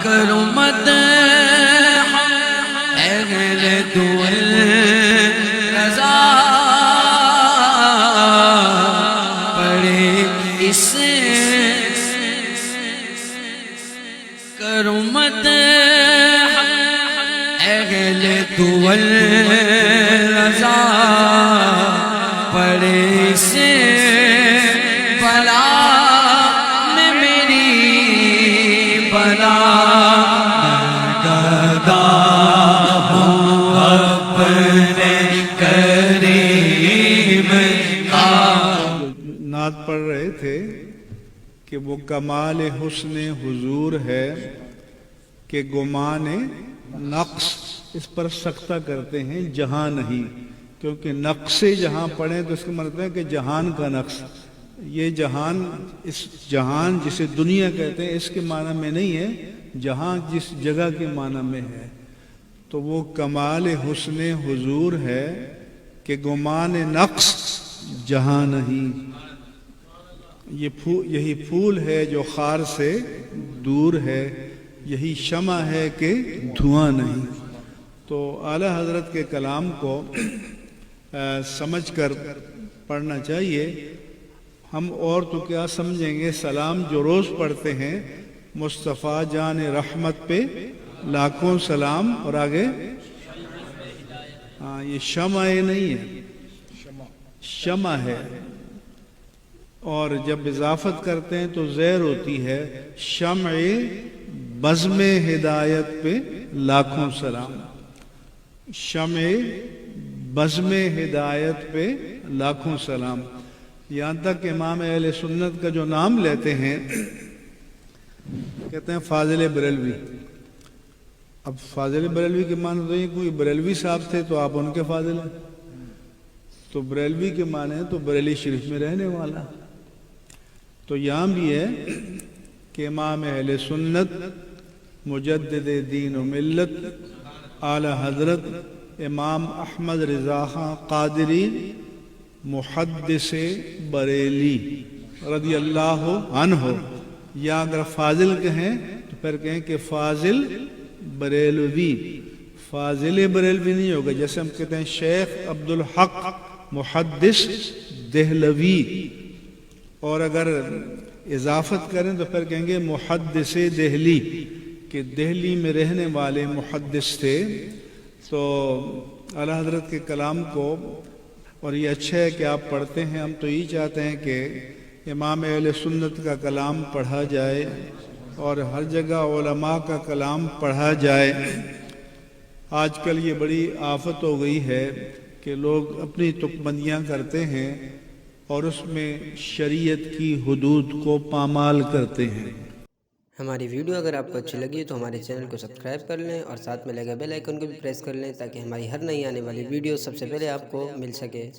کرو مدح اہل دول رضا پڑھے اسے کرو مدح اہل دول رضا پڑھے اسے بلا میں میری بلا گدا ہوں اپنے کریم کا۔ نعت پڑھ رہے تھے کہ وہ کمال حسن حضور ہے کہ گمان نقص، اس پر سختہ کرتے ہیں جہاں نہیں، کیونکہ نقص جہاں پڑھیں تو اس کا مطلب ہے کہ جہان کا نقص، یہ جہان، اس جہان جسے دنیا کہتے ہیں اس کے معنی میں نہیں ہے، جہاں جس جگہ کے معنی میں ہے۔ تو وہ کمال حسن حضور ہے کہ گمان نقص جہاں نہیں، یہی پھول ہے جو خار سے دور ہے، یہی شمع ہے کہ دھواں نہیں۔ تو اعلیٰ حضرت کے کلام کو سمجھ کر پڑھنا چاہیے۔ ہم اور تو کیا سمجھیں گے، سلام جو روز پڑھتے ہیں مصطفیٰ جان رحمت پہ لاکھوں سلام، اور آگے ہاں یہ شمع نہیں ہے، شمع ہے، اور جب اضافت کرتے ہیں تو زیر ہوتی ہے، شمع بزم ہدایت پہ لاکھوں سلام، شمع بزم ہدایت پہ لاکھوں سلام۔ یہاں تک امام اہل سنت کا جو نام لیتے ہیں کہتے ہیں فاضل بریلوی۔ اب فاضل بریلوی کے معنی تو یہ کوئی بریلوی صاحب تھے تو آپ ان کے فاضل ہیں، تو بریلوی کے معنی ہے تو بریلی شریف میں رہنے والا۔ تو یہاں بھی ہے کہ امام اہل سنت مجدد دین و ملت اعلی حضرت امام احمد رضا خان قادری محدث بریلی رضی اللہ عنہ، یا اگر فاضل کہیں تو پھر کہیں کہ فاضل بریلوی، فاضل بریلوی نہیں ہوگا، جیسے ہم کہتے ہیں شیخ عبدالحق محدث دہلوی، اور اگر اضافت کریں تو پھر کہیں گے محدث دہلی، کہ دہلی میں رہنے والے محدث تھے۔ تو اعلیٰ حضرت کے کلام کو، اور یہ اچھا ہے کہ آپ پڑھتے ہیں، ہم تو یہ چاہتے ہیں کہ امام اہل سنت کا کلام پڑھا جائے اور ہر جگہ علماء کا کلام پڑھا جائے۔ آج کل یہ بڑی آفت ہو گئی ہے کہ لوگ اپنی تکبندیاں کرتے ہیں اور اس میں شریعت کی حدود کو پامال کرتے ہیں۔ ہماری ویڈیو اگر آپ کو اچھی لگی تو ہمارے چینل کو سبسکرائب کر لیں اور ساتھ میں لگے بیل آئیکن کو بھی پریس کر لیں تاکہ ہماری ہر نئی آنے والی ویڈیو سب سے پہلے آپ کو مل سکے۔